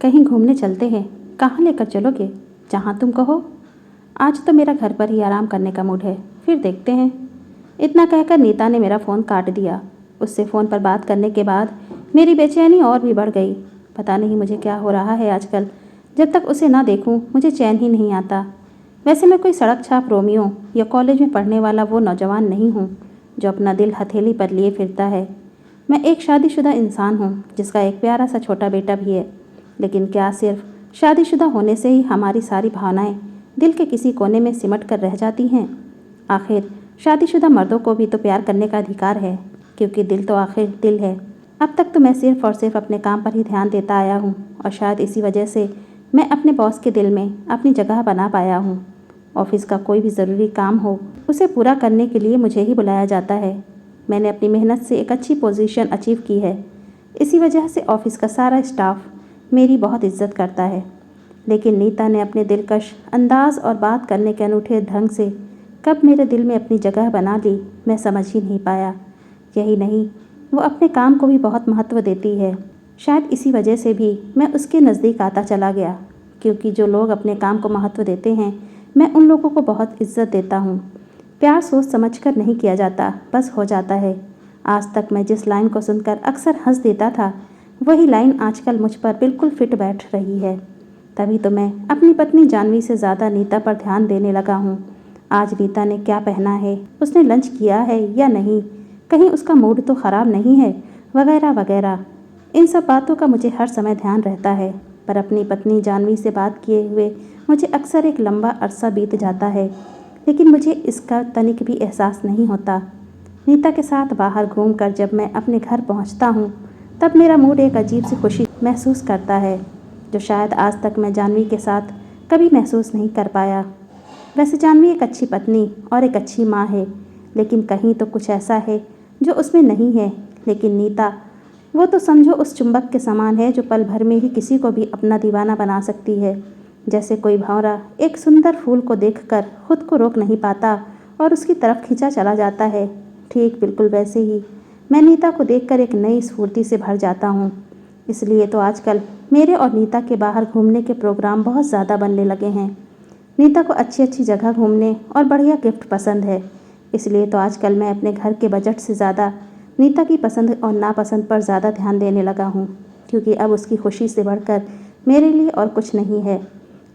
कहीं घूमने चलते हैं। कहाँ लेकर चलोगे? जहाँ तुम कहो। आज तो मेरा घर पर ही आराम करने का मूड है, फिर देखते हैं। इतना कहकर नीता ने मेरा फ़ोन काट दिया। उससे फ़ोन पर बात करने के बाद मेरी बेचैनी और भी बढ़ गई। पता नहीं मुझे क्या हो रहा है आजकल। जब तक उसे ना देखूं मुझे चैन ही नहीं आता। वैसे मैं कोई सड़क छाप रोमियो या कॉलेज में पढ़ने वाला वो नौजवान नहीं हूँ जो अपना दिल हथेली पर लिए फिरता है। मैं एक शादीशुदा इंसान हूँ जिसका एक प्यारा सा छोटा बेटा भी है। लेकिन क्या सिर्फ शादीशुदा होने से ही हमारी सारी भावनाएं दिल के किसी कोने में सिमट कर रह जाती हैं? आखिर शादीशुदा मर्दों को भी तो प्यार करने का अधिकार है, क्योंकि दिल तो आखिर दिल है। अब तक तो मैं सिर्फ और सिर्फ अपने काम पर ही ध्यान देता आया हूँ और शायद इसी वजह से मैं अपने बॉस के दिल में अपनी जगह बना पाया हूँ। ऑफिस का कोई भी ज़रूरी काम हो उसे पूरा करने के लिए मुझे ही बुलाया जाता है। मैंने अपनी मेहनत से एक अच्छी पोजीशन अचीव की है। इसी वजह से ऑफिस का सारा स्टाफ मेरी बहुत इज्जत करता है। लेकिन नीता ने अपने दिलकश अंदाज और बात करने के अनूठे ढंग से कब मेरे दिल में अपनी जगह बना ली, मैं समझ ही नहीं पाया। यही नहीं, वो अपने काम को भी बहुत महत्व देती है। शायद इसी वजह से भी मैं उसके नज़दीक आता चला गया, क्योंकि जो लोग अपने काम को महत्व देते हैं मैं उन लोगों को बहुत इज्जत देता हूँ। प्यार सोच समझकर नहीं किया जाता, बस हो जाता है। आज तक मैं जिस लाइन को सुनकर अक्सर हंस देता था, वही लाइन आजकल मुझ पर बिल्कुल फिट बैठ रही है। तभी तो मैं अपनी पत्नी जानवी से ज़्यादा नीता पर ध्यान देने लगा हूँ। आज नीता ने क्या पहना है, उसने लंच किया है या नहीं, कहीं उसका मूड तो ख़राब नहीं है, वगैरह वगैरह। इन सब बातों का मुझे हर समय ध्यान रहता है, पर अपनी पत्नी जानवी से बात किए हुए मुझे अक्सर एक लंबा अरसा बीत जाता है, लेकिन मुझे इसका तनिक भी एहसास नहीं होता। नीता के साथ बाहर घूमकर जब मैं अपने घर पहुंचता हूं, तब मेरा मूड एक अजीब सी खुशी महसूस करता है, जो शायद आज तक मैं जानवी के साथ कभी महसूस नहीं कर पाया। वैसे जानवी एक अच्छी पत्नी और एक अच्छी माँ है, लेकिन कहीं तो कुछ ऐसा है जो उसमें नहीं है। लेकिन नीता, वो तो समझो उस चुंबक के समान है जो पल भर में ही किसी को भी अपना दीवाना बना सकती है। जैसे कोई भंवरा एक सुंदर फूल को देखकर खुद को रोक नहीं पाता और उसकी तरफ खींचा चला जाता है, ठीक बिल्कुल वैसे ही मैं नीता को देखकर एक नई स्फूर्ति से भर जाता हूँ। इसलिए तो आजकल मेरे और नीता के बाहर घूमने के प्रोग्राम बहुत ज़्यादा बनने लगे हैं। नीता को अच्छी अच्छी जगह घूमने और बढ़िया गिफ्ट पसंद है, इसलिए तो आजकल मैं अपने घर के बजट से ज़्यादा नीता की पसंद और नापसंद पर ज़्यादा ध्यान देने लगा हूँ, क्योंकि अब उसकी खुशी से बढ़कर मेरे लिए और कुछ नहीं है।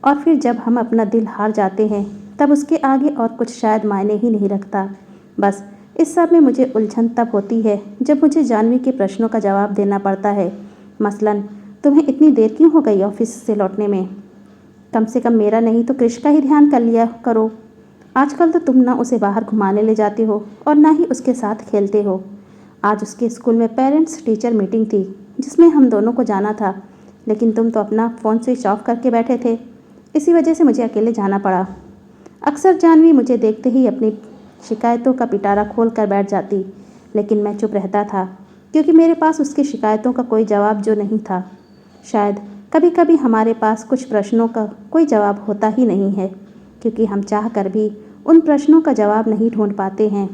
और फिर जब हम अपना दिल हार जाते हैं, तब उसके आगे और कुछ शायद मायने ही नहीं रखता। बस इस सब में मुझे उलझन तब होती है जब मुझे जानवी के प्रश्नों का जवाब देना पड़ता है। मसलन, तुम्हें इतनी देर क्यों हो गई ऑफिस से लौटने में? कम से कम मेरा नहीं तो कृष का ही ध्यान कर लिया करो। आजकल तो तुम ना उसे बाहर घुमाने ले जाते हो और ना ही उसके साथ खेलते हो। आज उसके स्कूल में पेरेंट्स टीचर मीटिंग थी, जिसमें हम दोनों को जाना था, लेकिन तुम तो अपना फ़ोन स्विच ऑफ करके बैठे थे। इसी वजह से मुझे अकेले जाना पड़ा। अक्सर जानवी मुझे देखते ही अपनी शिकायतों का पिटारा खोल कर बैठ जाती, लेकिन मैं चुप रहता था, क्योंकि मेरे पास उसकी शिकायतों का कोई जवाब जो नहीं था। शायद कभी कभी हमारे पास कुछ प्रश्नों का कोई जवाब होता ही नहीं है, क्योंकि हम चाह कर भी उन प्रश्नों का जवाब नहीं ढूंढ पाते हैं।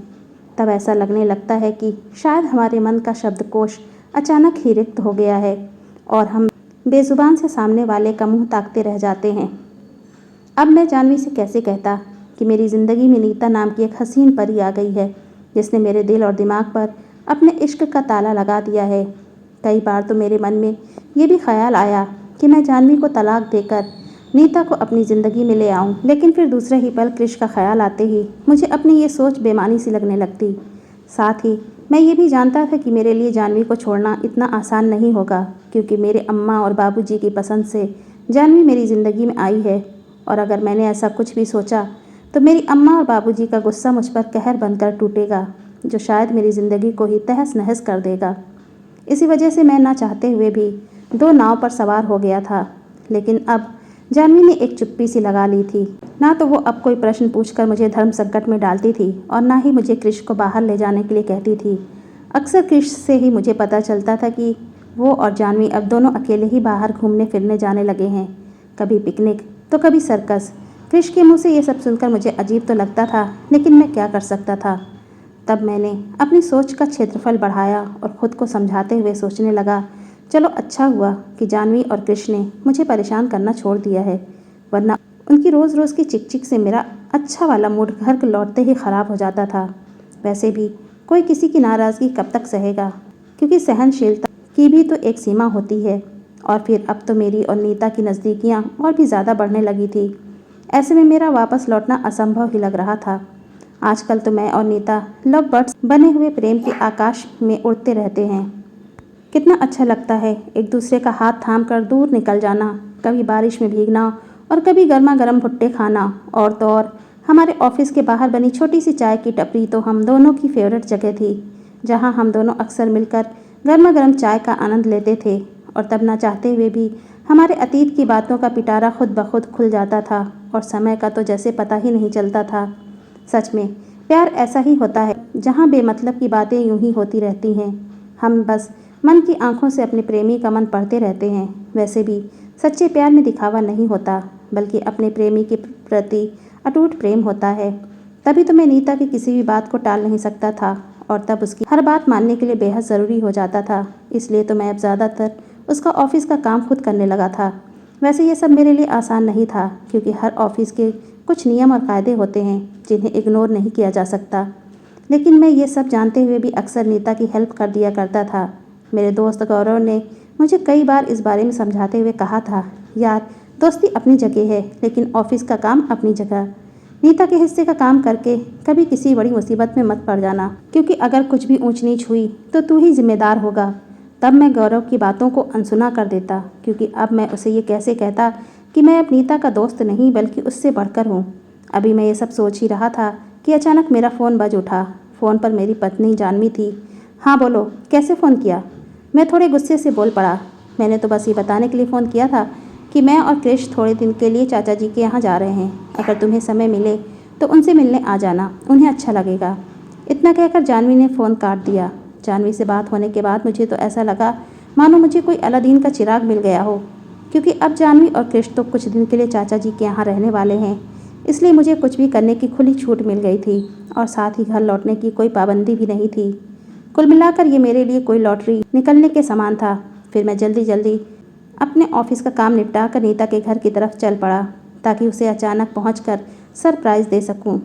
तब ऐसा लगने लगता है कि शायद हमारे मन का शब्दकोश अचानक ही रिक्त हो गया है और हम बेजुबान से सामने वाले का मुंह ताकते रह जाते हैं। अब मैं जानवी से कैसे कहता कि मेरी ज़िंदगी में नीता नाम की एक हसीन परी आ गई है, जिसने मेरे दिल और दिमाग पर अपने इश्क का ताला लगा दिया है। कई बार तो मेरे मन में ये भी ख्याल आया कि मैं जानवी को तलाक देकर नीता को अपनी ज़िंदगी में ले आऊं, लेकिन फिर दूसरे ही पल कृष का ख्याल आते ही मुझे अपनी ये सोच बेमानी सी लगने लगती। साथ ही मैं ये भी जानता था कि मेरे लिए जानवी को छोड़ना इतना आसान नहीं होगा, क्योंकि मेरे अम्मा और बाबूजी की पसंद से जानवी मेरी ज़िंदगी में आई है, और अगर मैंने ऐसा कुछ भी सोचा तो मेरी अम्मा और बाबूजी का गुस्सा मुझ पर कहर बनकर टूटेगा, जो शायद मेरी ज़िंदगी को ही तहस नहस कर देगा। इसी वजह से मैं ना चाहते हुए भी दो नाव पर सवार हो गया था। लेकिन अब जानवी ने एक चुप्पी सी लगा ली थी। ना तो वो अब कोई प्रश्न पूछकर मुझे धर्म संकट में डालती थी और ना ही मुझे कृष को बाहर ले जाने के लिए कहती थी। अक्सर कृष से ही मुझे पता चलता था कि वो और जानवी अब दोनों अकेले ही बाहर घूमने फिरने जाने लगे हैं, कभी पिकनिक तो कभी सर्कस। कृष के मुँह से ये सब सुनकर मुझे अजीब तो लगता था, लेकिन मैं क्या कर सकता था। तब मैंने अपनी सोच का क्षेत्रफल बढ़ाया और ख़ुद को समझाते हुए सोचने लगा चलो अच्छा हुआ कि जानवी और कृष्ण ने मुझे परेशान करना छोड़ दिया है, वरना उनकी रोज़ रोज़ की चिक चिक से मेरा अच्छा वाला मूड घर लौटते ही ख़राब हो जाता था। वैसे भी कोई किसी की नाराज़गी कब तक सहेगा, क्योंकि सहनशीलता की भी तो एक सीमा होती है। और फिर अब तो मेरी और नीता की नज़दीकियाँ और भी ज़्यादा बढ़ने लगी थी। ऐसे में मेरा वापस लौटना असंभव ही लग रहा था। आजकल तो मैं और नीता लव बर्ड्स बने हुए प्रेम के आकाश में उड़ते रहते हैं। कितना अच्छा लगता है एक दूसरे का हाथ थाम कर दूर निकल जाना, कभी बारिश में भीगना और कभी गर्मा गर्म भुट्टे खाना। और तो और हमारे ऑफिस के बाहर बनी छोटी सी चाय की टपरी तो हम दोनों की फेवरेट जगह थी, जहां हम दोनों अक्सर मिलकर गर्मा गर्म चाय का आनंद लेते थे। और तब ना चाहते हुए भी हमारे अतीत की बातों का पिटारा खुद ब खुद खुल जाता था और समय का तो जैसे पता ही नहीं चलता था। सच में प्यार ऐसा ही होता है, जहाँ बेमतलब की बातें यूं ही होती रहती हैं। हम बस मन की आंखों से अपने प्रेमी का मन पढ़ते रहते हैं। वैसे भी सच्चे प्यार में दिखावा नहीं होता, बल्कि अपने प्रेमी के प्रति अटूट प्रेम होता है। तभी तो मैं नीता की किसी भी बात को टाल नहीं सकता था और तब उसकी हर बात मानने के लिए बेहद ज़रूरी हो जाता था। इसलिए तो मैं अब ज़्यादातर उसका ऑफिस का काम खुद करने लगा था। वैसे ये सब मेरे लिए आसान नहीं था, क्योंकि हर ऑफिस के कुछ नियम और कायदे होते हैं जिन्हें इग्नोर नहीं किया जा सकता। लेकिन मैं ये सब जानते हुए भी अक्सर नीता की हेल्प कर दिया करता था। मेरे दोस्त गौरव ने मुझे कई बार इस बारे में समझाते हुए कहा था, यार दोस्ती अपनी जगह है, लेकिन ऑफिस का काम अपनी जगह। नीता के हिस्से का काम करके कभी किसी बड़ी मुसीबत में मत पड़ जाना, क्योंकि अगर कुछ भी ऊंच नीच हुई तो तू ही जिम्मेदार होगा। तब मैं गौरव की बातों को अनसुना कर देता, क्योंकि अब मैं उसे ये कैसे कहता कि मैं अब नीता का दोस्त नहीं बल्कि उससे बढ़कर हूँ। अभी मैं ये सब सोच ही रहा था कि अचानक मेरा फ़ोन बज उठा। फ़ोन पर मेरी पत्नी जानवी थी। हाँ बोलो, कैसे फ़ोन किया? मैं थोड़े गुस्से से बोल पड़ा। मैंने तो बस ये बताने के लिए फ़ोन किया था कि मैं और क्रिश थोड़े दिन के लिए चाचा जी के यहाँ जा रहे हैं। अगर तुम्हें समय मिले तो उनसे मिलने आ जाना, उन्हें अच्छा लगेगा। इतना कहकर जानवी ने फ़ोन काट दिया। जानवी से बात होने के बाद मुझे तो ऐसा लगा मानो मुझे कोई अलादीन का चिराग मिल गया हो, क्योंकि अब जानवी और क्रिश तो कुछ दिन के लिए चाचा जी के यहाँ रहने वाले हैं। इसलिए मुझे कुछ भी करने की खुली छूट मिल गई थी और साथ ही घर लौटने की कोई पाबंदी भी नहीं थी। कुल मिलाकर ये मेरे लिए कोई लॉटरी निकलने के समान था। फिर मैं जल्दी जल्दी अपने ऑफिस का काम निपटा कर नीता के घर की तरफ चल पड़ा, ताकि उसे अचानक पहुंचकर सरप्राइज़ दे सकूं।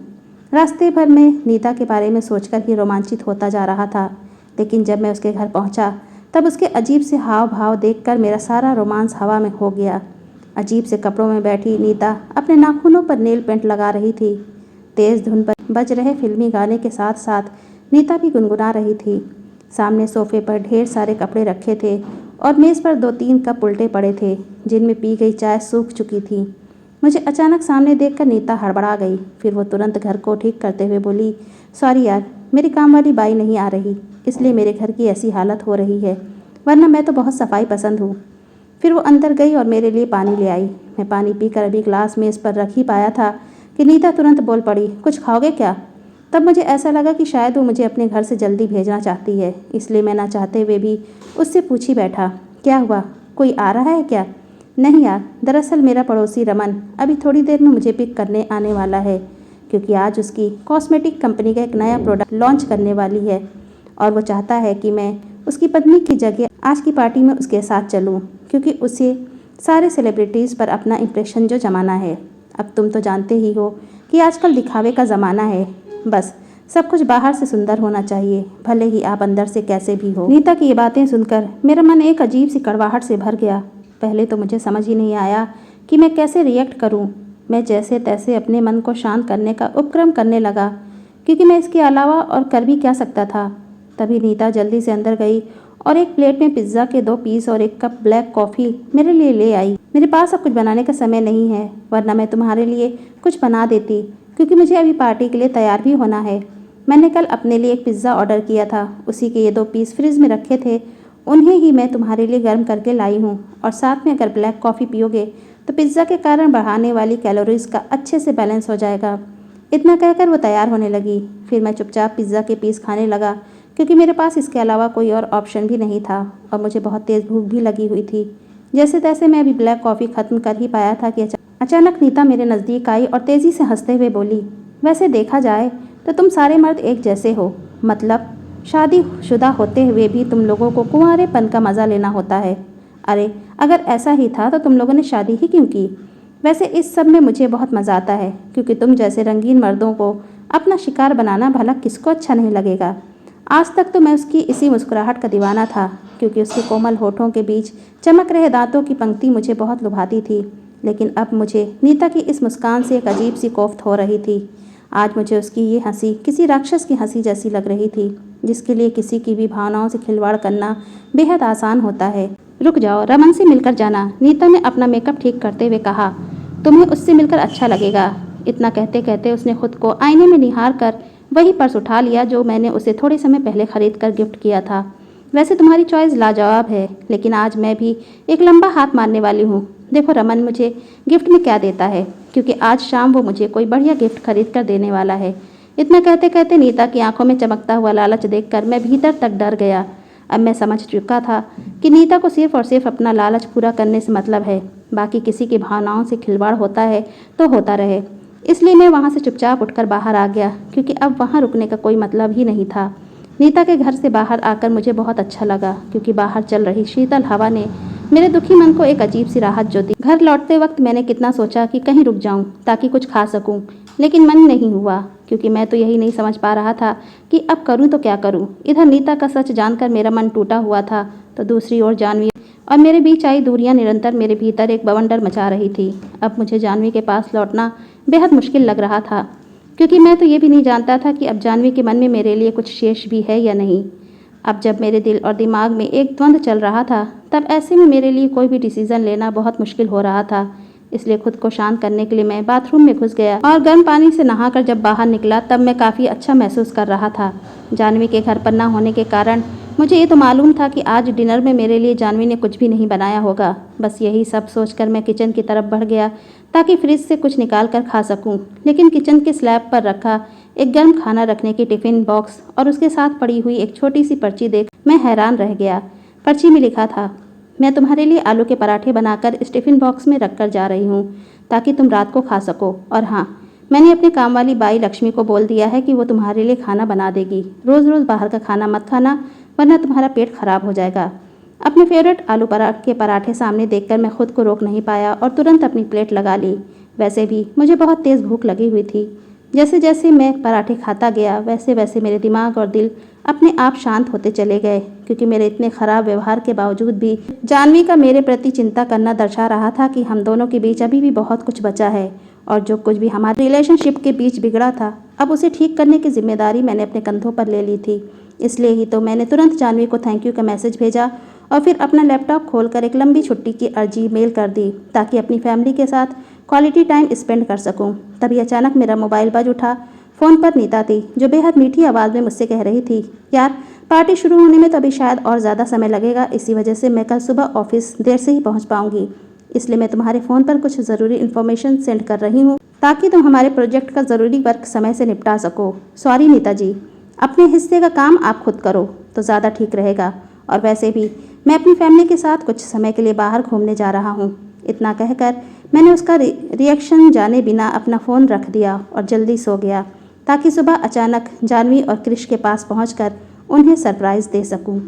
रास्ते भर में नीता के बारे में सोचकर ही रोमांचित होता जा रहा था, लेकिन जब मैं उसके घर पहुंचा तब उसके अजीब से हाव भाव देखकर मेरा सारा रोमांस हवा में हो गया। अजीब से कपड़ों में बैठी नीता अपने नाखूनों पर नेल पेंट लगा रही थी। तेज़ धुन पर बज रहे फिल्मी गाने के साथ साथ नीता भी गुनगुना रही थी। सामने सोफे पर ढेर सारे कपड़े रखे थे और मेज़ पर 2-3 कप उल्टे पड़े थे, जिनमें पी गई चाय सूख चुकी थी। मुझे अचानक सामने देखकर नीता हड़बड़ा गई। फिर वो तुरंत घर को ठीक करते हुए बोली, सॉरी यार, मेरी काम वाली बाई नहीं आ रही, इसलिए मेरे घर की ऐसी हालत हो रही है, वरना मैं तो बहुत सफाई पसंद हूँ। फिर वो अंदर गई और मेरे लिए पानी ले आई। मैं पानी पीकर अभी ग्लास मेज़ पर रख ही पाया था कि नीता तुरंत बोल पड़ी, कुछ खाओगे क्या? तब मुझे ऐसा लगा कि शायद वो मुझे अपने घर से जल्दी भेजना चाहती है, इसलिए मैं ना चाहते हुए भी उससे पूछ ही बैठा, क्या हुआ, कोई आ रहा है क्या? नहीं यार, दरअसल मेरा पड़ोसी रमन अभी थोड़ी देर में मुझे पिक करने आने वाला है, क्योंकि आज उसकी कॉस्मेटिक कंपनी का एक नया प्रोडक्ट लॉन्च करने वाली है और वो चाहता है कि मैं उसकी पत्नी की जगह आज की पार्टी में उसके साथ चलूँ, क्योंकि उसे सारे सेलिब्रिटीज़ पर अपना इम्प्रेशन जो जमाना है। अब तुम तो जानते ही हो कि आजकल दिखावे का ज़माना है, बस सब कुछ बाहर से सुंदर होना चाहिए, भले ही आप अंदर से कैसे भी हो। नीता की ये बातें सुनकर मेरा मन एक अजीब सी कड़वाहट से भर गया। पहले तो मुझे समझ ही नहीं आया कि मैं कैसे रिएक्ट करूं। मैं जैसे तैसे अपने मन को शांत करने का उपक्रम करने लगा, क्योंकि मैं इसके अलावा और कर भी क्या सकता था। तभी नीता जल्दी से अंदर गई और एक प्लेट में पिज्ज़ा के 2 पीस और 1 कप ब्लैक कॉफ़ी मेरे लिए ले आई। मेरे पास अब कुछ बनाने का समय नहीं है, वरना मैं तुम्हारे लिए कुछ बना देती, क्योंकि मुझे अभी पार्टी के लिए तैयार भी होना है। मैंने कल अपने लिए एक पिज़्ज़ा ऑर्डर किया था, उसी के ये 2 पीस फ्रिज में रखे थे, उन्हें ही मैं तुम्हारे लिए गर्म करके लाई हूँ। और साथ में अगर ब्लैक कॉफ़ी पियोगे तो पिज़्ज़ा के कारण बढ़ाने वाली कैलोरीज का अच्छे से बैलेंस हो जाएगा। इतना कहकर वो तैयार होने लगी। फिर मैं चुपचाप पिज़्ज़ा के पीस खाने लगा, क्योंकि मेरे पास इसके अलावा कोई और ऑप्शन भी नहीं था और मुझे बहुत तेज़ भूख भी लगी हुई थी। जैसे तैसे मैं अभी ब्लैक कॉफ़ी ख़त्म कर ही पाया था कि अचानक नीता मेरे नज़दीक आई और तेज़ी से हंसते हुए बोली, वैसे देखा जाए तो तुम सारे मर्द एक जैसे हो, मतलब शादीशुदा होते हुए भी तुम लोगों को कुंवारेपन का मज़ा लेना होता है। अरे अगर ऐसा ही था तो तुम लोगों ने शादी ही क्यों की? वैसे इस सब में मुझे बहुत मज़ा आता है, क्योंकि तुम जैसे रंगीन मर्दों को अपना शिकार बनाना भला किसको अच्छा नहीं लगेगा। आज तक तो मैं उसकी इसी मुस्कुराहट का दीवाना था, क्योंकि उसके कोमल होठों के बीच चमक रहे दांतों की पंक्ति मुझे बहुत लुभाती थी। लेकिन अब मुझे नीता की इस मुस्कान से एक अजीब सी कोफ्त हो रही थी। आज मुझे उसकी ये हंसी किसी राक्षस की हंसी जैसी लग रही थी, जिसके लिए किसी की भी भावनाओं से खिलवाड़ करना बेहद आसान होता है। रुक जाओ, रमन से मिलकर जाना, नीता ने अपना मेकअप ठीक करते हुए कहा। तुम्हें उससे मिलकर अच्छा लगेगा। इतना कहते कहते उसने खुद को आईने में निहार कर वही पर्स उठा लिया जो मैंने उसे थोड़े समय पहले खरीद कर गिफ्ट किया था। वैसे तुम्हारी चॉइस लाजवाब है, लेकिन आज मैं भी एक लंबा हाथ मारने वाली हूँ। देखो रमन मुझे गिफ्ट में क्या देता है, क्योंकि आज शाम वो मुझे कोई बढ़िया गिफ्ट खरीद कर देने वाला है। इतना कहते कहते नीता की आंखों में चमकता हुआ लालच देखकर मैं भीतर तक डर गया। अब मैं समझ चुका था कि नीता को सिर्फ और सिर्फ अपना लालच पूरा करने से मतलब है। बाकी किसी की भावनाओं से खिलवाड़ होता है तो होता रहे। इसलिए मैं वहाँ से चुपचाप उठकर बाहर आ गया, क्योंकि अब वहाँ रुकने का कोई मतलब ही नहीं था। नीता के घर से बाहर आकर मुझे बहुत अच्छा लगा, क्योंकि बाहर चल रही शीतल हवा ने मेरे दुखी मन को एक अजीब सी राहत जो दी। घर लौटते वक्त मैंने कितना सोचा कि कहीं रुक जाऊं ताकि कुछ खा सकूं, लेकिन मन नहीं हुआ, क्योंकि मैं तो यही नहीं समझ पा रहा था कि अब करूं तो क्या करूं। इधर नीता का सच जानकर मेरा मन टूटा हुआ था, तो दूसरी ओर जानवी और मेरे बीच आई दूरियां निरंतर मेरे भीतर एक बवंडर मचा रही थी। अब मुझे जानवी के पास लौटना बेहद मुश्किल लग रहा था, क्योंकि मैं तो ये भी नहीं जानता था कि अब जानवी के मन में मेरे लिए कुछ शेष भी है या नहीं। अब जब मेरे दिल और दिमाग में एक द्वंद्व चल रहा था, तब ऐसे में मेरे लिए कोई भी डिसीज़न लेना बहुत मुश्किल हो रहा था। इसलिए खुद को शांत करने के लिए मैं बाथरूम में घुस गया और गर्म पानी से नहाकर जब बाहर निकला तब मैं काफ़ी अच्छा महसूस कर रहा था। जानवी के घर पर न होने के कारण मुझे ये तो मालूम था कि आज डिनर में मेरे लिए जानवी ने कुछ भी नहीं बनाया होगा। बस यही सब सोचकर मैं किचन की तरफ बढ़ गया ताकि फ्रिज से कुछ निकाल कर खा सकूं। लेकिन किचन के स्लैब पर रखा एक गर्म खाना रखने की टिफ़िन बॉक्स और उसके साथ पड़ी हुई एक छोटी सी पर्ची देख मैं हैरान रह गया। पर्ची में लिखा था, मैं तुम्हारे लिए आलू के पराठे बनाकर इस टिफ़िन बॉक्स में रख कर जा रही हूँ ताकि तुम रात को खा सको। और हाँ, मैंने अपने काम वाली बाई लक्ष्मी को बोल दिया है कि वो तुम्हारे लिए खाना बना देगी। रोज़ रोज़ बाहर का खाना मत खाना, वरना तुम्हारा पेट खराब हो जाएगा। अपने फेवरेट आलू के पराठे सामने देखकर मैं खुद को रोक नहीं पाया और तुरंत अपनी प्लेट लगा ली। वैसे भी मुझे बहुत तेज़ भूख लगी हुई थी। जैसे जैसे मैं पराठे खाता गया वैसे वैसे मेरे दिमाग और दिल अपने आप शांत होते चले गए, क्योंकि मेरे इतने ख़राब व्यवहार के बावजूद भी जानवी का मेरे प्रति चिंता करना दर्शा रहा था कि हम दोनों के बीच अभी भी बहुत कुछ बचा है, और जो कुछ भी हमारे रिलेशनशिप के बीच बिगड़ा था अब उसे ठीक करने की जिम्मेदारी मैंने अपने कंधों पर ले ली थी। इसलिए ही तो मैंने तुरंत जानवी को थैंक यू का मैसेज भेजा और फिर अपना लैपटॉप खोलकर एक लंबी छुट्टी की अर्जी मेल कर दी ताकि अपनी फैमिली के साथ क्वालिटी टाइम स्पेंड कर सकूं। तभी अचानक मेरा मोबाइल बज उठा। फ़ोन पर नीता थी, जो बेहद मीठी आवाज़ में मुझसे कह रही थी, यार पार्टी शुरू होने में तो अभी शायद और ज़्यादा समय लगेगा, इसी वजह से मैं कल सुबह ऑफिस देर से ही पहुंच पाऊंगी। इसलिए मैं तुम्हारे फ़ोन पर कुछ ज़रूरी इन्फॉर्मेशन सेंड कर रही हूँ ताकि तुम हमारे प्रोजेक्ट का ज़रूरी वर्क समय से निपटा सको। सॉरी नीता जी, अपने हिस्से का काम आप खुद करो तो ज़्यादा ठीक रहेगा। और वैसे भी मैं अपनी फैमिली के साथ कुछ समय के लिए बाहर घूमने जा रहा हूँ। इतना कहकर मैंने उसका रिएक्शन जाने बिना अपना फ़ोन रख दिया और जल्दी सो गया ताकि सुबह अचानक जानवी और क्रिश के पास पहुंचकर उन्हें सरप्राइज़ दे सकूं।